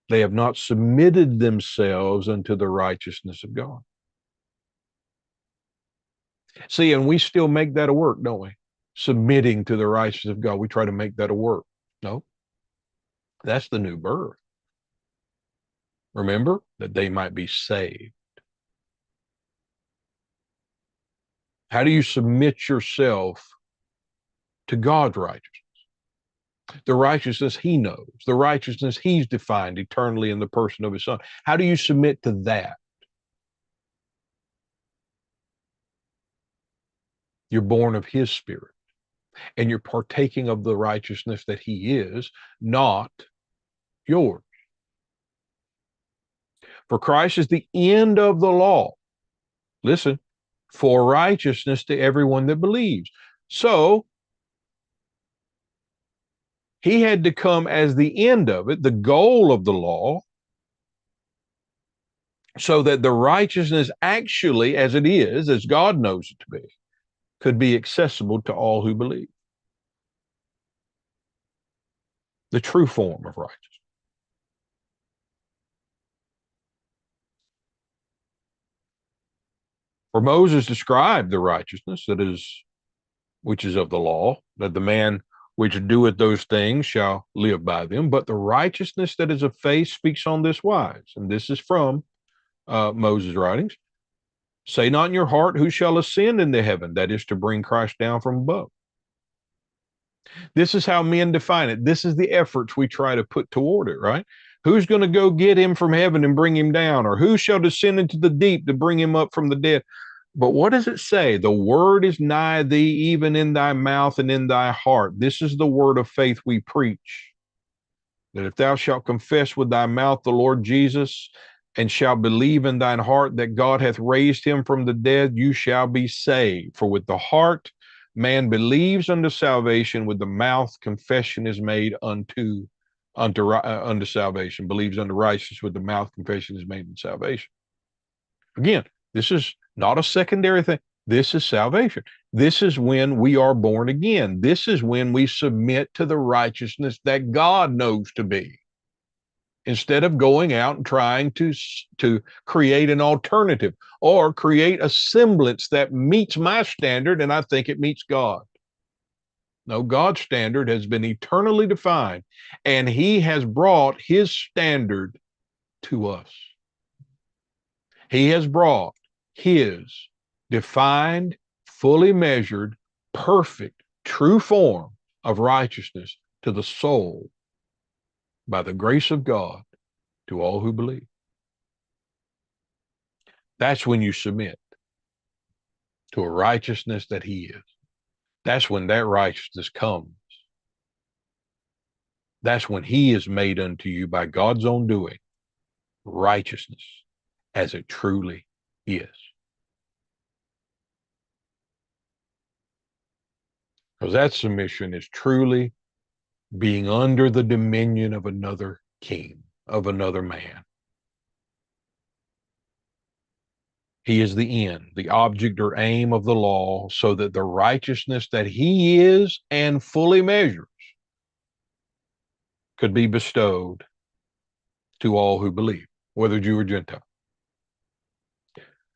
They have not submitted themselves unto the righteousness of God. See, and we still make that a work, don't we? Submitting to the righteousness of God. We try to make that a work. No, that's the new birth. Remember, that they might be saved. How do you submit yourself to God's righteousness? The righteousness he knows, the righteousness he's defined eternally in the person of his son. How do you submit to that? You're born of his spirit, and you're partaking of the righteousness that he is, not yours. For Christ is the end of the law. Listen, for righteousness to everyone that believes. So he had to come as the end of it, the goal of the law, so that the righteousness actually, as it is, as God knows it to be, could be accessible to all who believe. The true form of righteousness. For Moses described the righteousness that is, which is of the law, that the man which doeth those things shall live by them. But the righteousness that is of faith speaks on this wise, and this is from Moses' writings. Say not in your heart, who shall ascend into heaven? That is to bring Christ down from above. This is how men define it. This is the efforts we try to put toward it, right? Who's going to go get him from heaven and bring him down? Or who shall descend into the deep to bring him up from the dead? But what does it say? The word is nigh thee, even in thy mouth and in thy heart. This is the word of faith we preach. That if thou shalt confess with thy mouth the Lord Jesus, and shalt believe in thine heart that God hath raised him from the dead, you shall be saved. For with the heart man believes unto salvation, with the mouth confession is made unto salvation. Believes unto righteousness, with the mouth confession is made unto salvation. Again, this is not a secondary thing. This is salvation. This is when we are born again. This is when we submit to the righteousness that God knows to be, instead of going out and trying to create an alternative or create a semblance that meets my standard and I think it meets God. No, God's standard has been eternally defined, and he has brought his standard to us. He has brought his defined, fully measured, perfect, true form of righteousness to the soul by the grace of God to all who believe. That's when you submit to a righteousness that he is. That's when that righteousness comes. That's when he is made unto you by God's own doing righteousness as it truly is. Because that submission is truly being under the dominion of another king, of another man. He is the end, the object or aim of the law, so that the righteousness that he is and fully measures could be bestowed to all who believe, whether Jew or Gentile.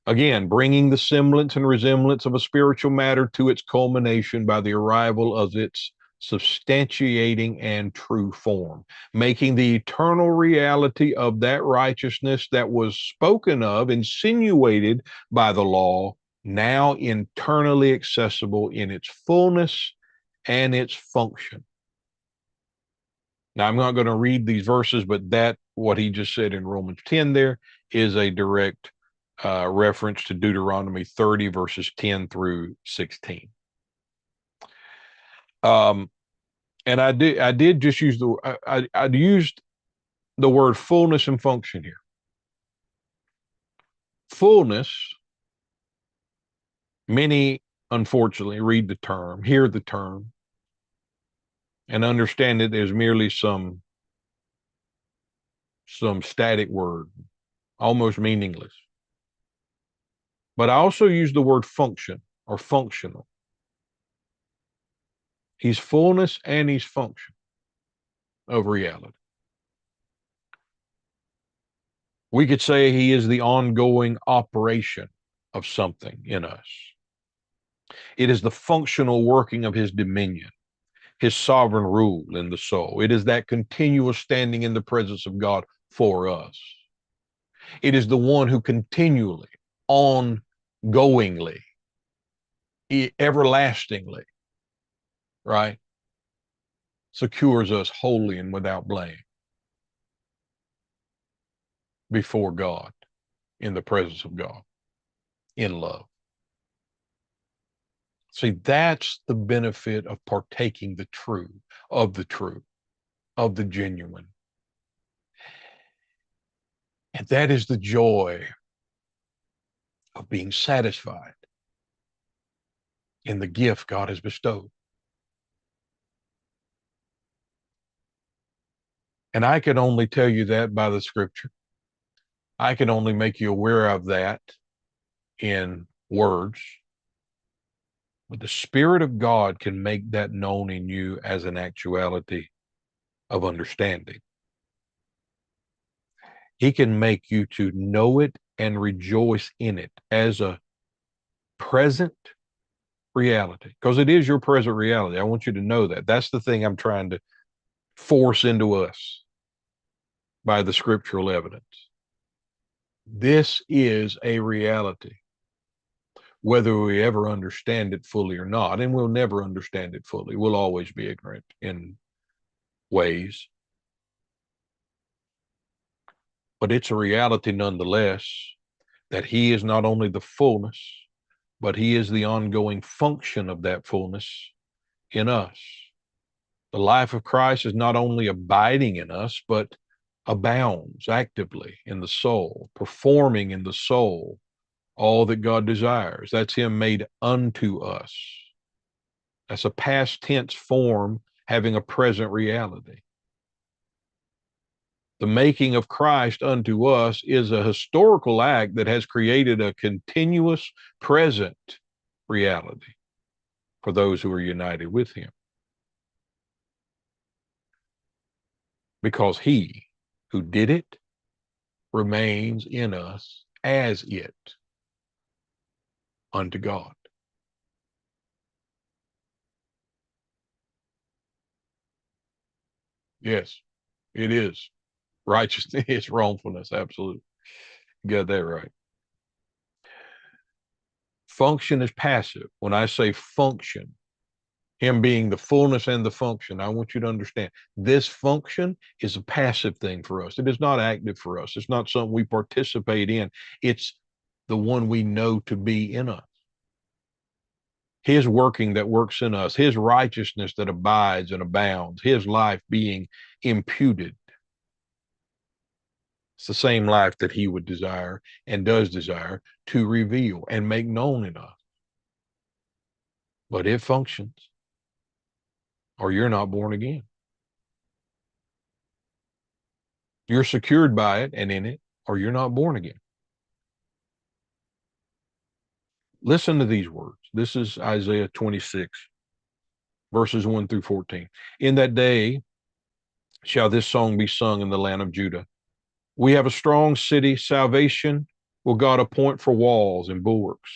Again, bringing the semblance and resemblance of a spiritual matter to its culmination by the arrival of its substantiating and true form, making the eternal reality of that righteousness that was spoken of, insinuated by the law, now internally accessible in its fullness and its function. Now, I'm not going to read these verses, but that, what he just said in Romans 10 there, is a direct reference to Deuteronomy 30, verses 10 through 16. And I did just use I used the word fullness and function here. Fullness, many unfortunately read the term, hear the term, and understand it as merely some static word, almost meaningless. But I also use the word function or functional. He's fullness and he's function of reality. We could say he is the ongoing operation of something in us. It is the functional working of his dominion, his sovereign rule in the soul. It is that continual standing in the presence of God for us. It is the one who continually, ongoingly, everlastingly, right, secures us wholly and without blame before God, in the presence of God, in love. See, that's the benefit of partaking the true, of the genuine. And that is the joy of being satisfied in the gift God has bestowed. And I can only tell you that by the scripture. I can only make you aware of that in words. But the Spirit of God can make that known in you as an actuality of understanding. He can make you to know it and rejoice in it as a present reality, because it is your present reality. I want you to know that. That's the thing I'm trying to force into us by the scriptural evidence. This is a reality, whether we ever understand it fully or not. And we'll never understand it fully. We'll always be ignorant in ways. But it's a reality nonetheless that he is not only the fullness, but he is the ongoing function of that fullness in us. The life of Christ is not only abiding in us, but abounds actively in the soul, performing in the soul all that God desires. That's him made unto us. That's a past tense form having a present reality. The making of Christ unto us is a historical act that has created a continuous present reality for those who are united with him. Because he who did it remains in us as it unto God. Yes, it is. Righteousness is wrongfulness. Absolutely. You got that right. Function is passive. When I say function, him being the fullness and the function, I want you to understand this function is a passive thing for us. It is not active for us. It's not something we participate in. It's the one we know to be in us. His working that works in us, his righteousness that abides and abounds, his life being imputed. It's the same life that he would desire and does desire to reveal and make known in us. But it functions, or you're not born again. You're secured by it and in it, or you're not born again. Listen to these words. This is Isaiah 26, verses 1 through 14. In that day shall this song be sung in the land of Judah. We have a strong city. Salvation will God appoint for walls and bulwarks.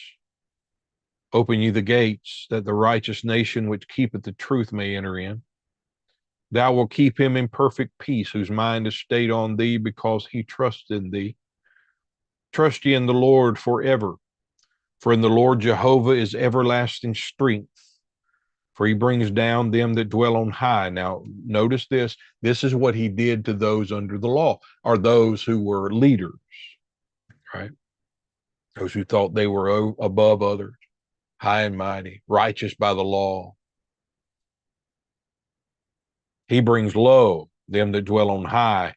Open ye the gates, that the righteous nation which keepeth the truth may enter in. Thou wilt keep him in perfect peace, whose mind is stayed on thee, because he trusts in thee. Trust ye in the Lord forever, for in the Lord Jehovah is everlasting strength. For he brings down them that dwell on high. Now, notice this. This is what he did to those under the law, or those who were leaders, right? Those who thought they were above others, high and mighty, righteous by the law. He brings low them that dwell on high.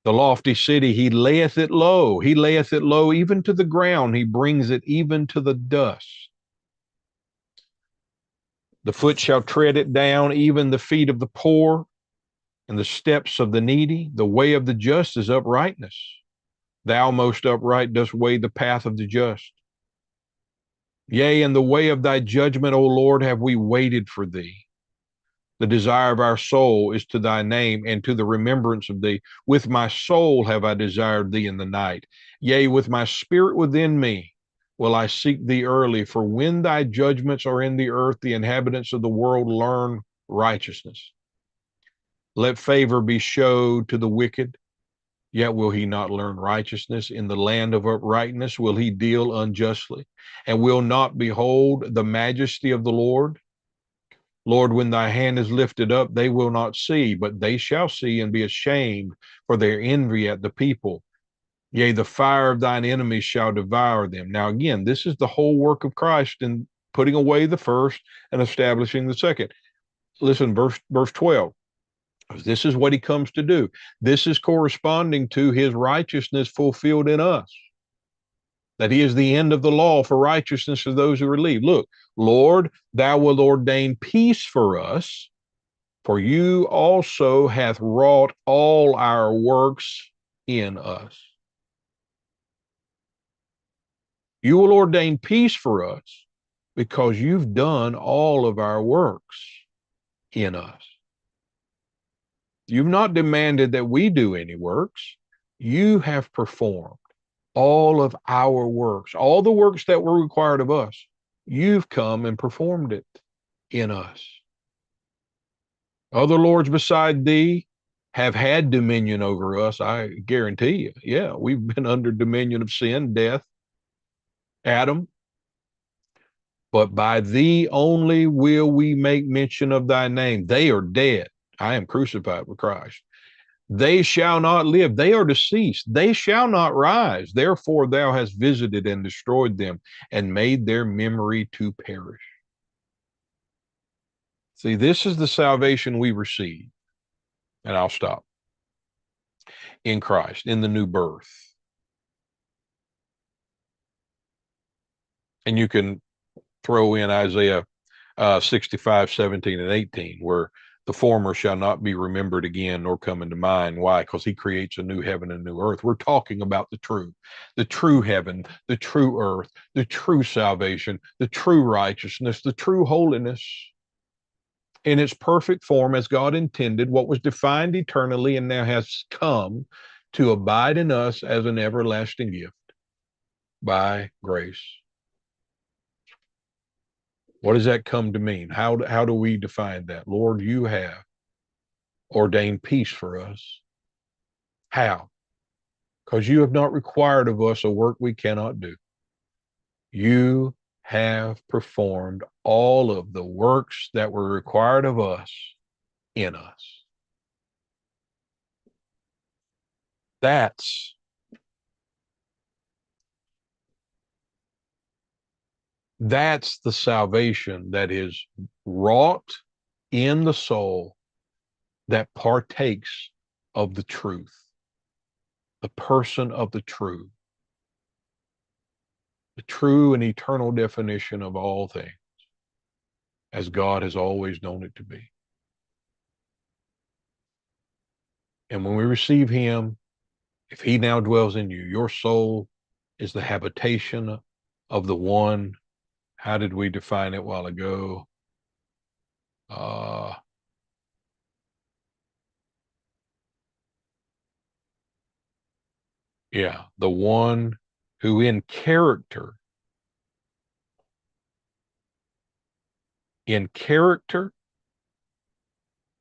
The lofty city, he layeth it low. He layeth it low even to the ground. He brings it even to the dust. The foot shall tread it down, even the feet of the poor, and the steps of the needy. The way of the just is uprightness. Thou, most upright, dost weigh the path of the just. Yea, in the way of thy judgment, O Lord, have we waited for thee. The desire of our soul is to thy name and to the remembrance of thee. With my soul have I desired thee in the night. Yea, with my spirit within me will I seek thee early. For when thy judgments are in the earth, the inhabitants of the world learn righteousness. Let favor be showed to the wicked, yet will he not learn righteousness. In the land of uprightness will he deal unjustly, and will not behold the majesty of the Lord. Lord, when thy hand is lifted up, they will not see, but they shall see and be ashamed for their envy at the people. Yea, the fire of thine enemies shall devour them. Now, again, this is the whole work of Christ in putting away the first and establishing the second. Listen, verse 12. This is what he comes to do. This is corresponding to his righteousness fulfilled in us, that he is the end of the law for righteousness of those who believe. Look, Lord, thou wilt ordain peace for us, for you also hath wrought all our works in us. You will ordain peace for us because you've done all of our works in us. You've not demanded that we do any works. You have performed all of our works, all the works that were required of us. You've come and performed it in us. Other lords beside thee have had dominion over us, I guarantee you. Yeah, we've been under dominion of sin, death, Adam. But by thee only will we make mention of thy name. They are dead. I am crucified with Christ. They shall not live. They are deceased. They shall not rise. Therefore, thou hast visited and destroyed them and made their memory to perish. See, this is the salvation we receive. And I'll stop. In Christ, in the new birth. And you can throw in Isaiah 65, 17, and 18, where the former shall not be remembered again nor come into mind. Why? Because he creates a new heaven and new earth. We're talking about the true heaven, the true earth, the true salvation, the true righteousness, the true holiness in its perfect form as God intended, what was defined eternally and now has come to abide in us as an everlasting gift by grace. What does that come to mean? How do we define that? Lord, you have ordained peace for us. How? Because you have not required of us a work we cannot do. You have performed all of the works that were required of us in us. That's the salvation that is wrought in the soul that partakes of the truth, the person of the true and eternal definition of all things, as God has always known it to be. And when we receive him, if he now dwells in you, your soul is the habitation of the one. How did we define it a while ago? The one who in character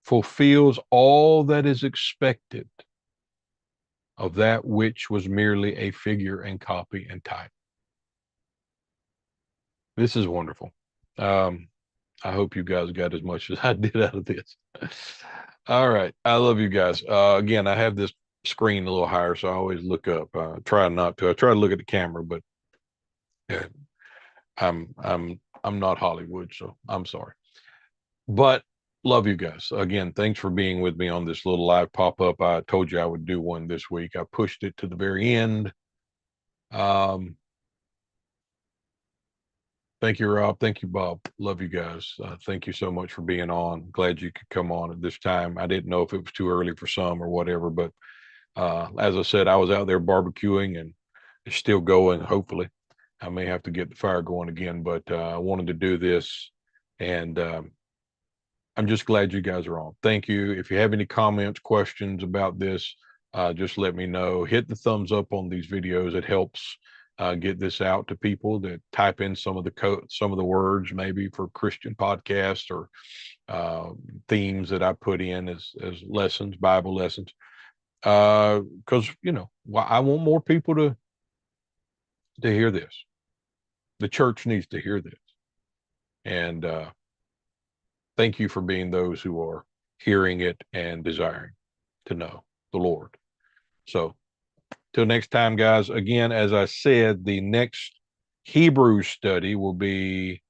fulfills all that is expected of that which was merely a figure and copy and type. This is wonderful. I hope you guys got as much as I did out of this. All right. I love you guys. Again, I have this screen a little higher, so I always look up. Try not to. I try to look at the camera, but yeah, I'm not Hollywood, so I'm sorry. But love you guys. Again, thanks for being with me on this little live pop-up. I told you I would do one this week. I pushed it to the very end. Thank you, Rob. Thank you, Bob. Love you guys. Thank you so much for being on. Glad you could come on at this time. I didn't know if it was too early for some or whatever, but as I said, I was out there barbecuing and it's still going. Hopefully, I may have to get the fire going again, but I wanted to do this, and I'm just glad you guys are on. Thank you. If you have any comments, questions about this, just let me know. Hit the thumbs up on these videos. It helps get this out to people that type in some of the some of the words maybe for Christian podcasts or themes that I put in as lessons, Bible lessons. Because I want more people to hear this. The church needs to hear this, and thank you for being those who are hearing it and desiring to know the Lord. So, till next time, guys. Again, as I said, the next Hebrew study will be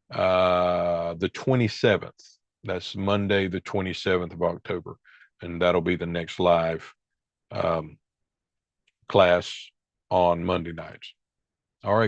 the 27th. That's Monday, the 27th of October, and that'll be the next live class on Monday nights. All right.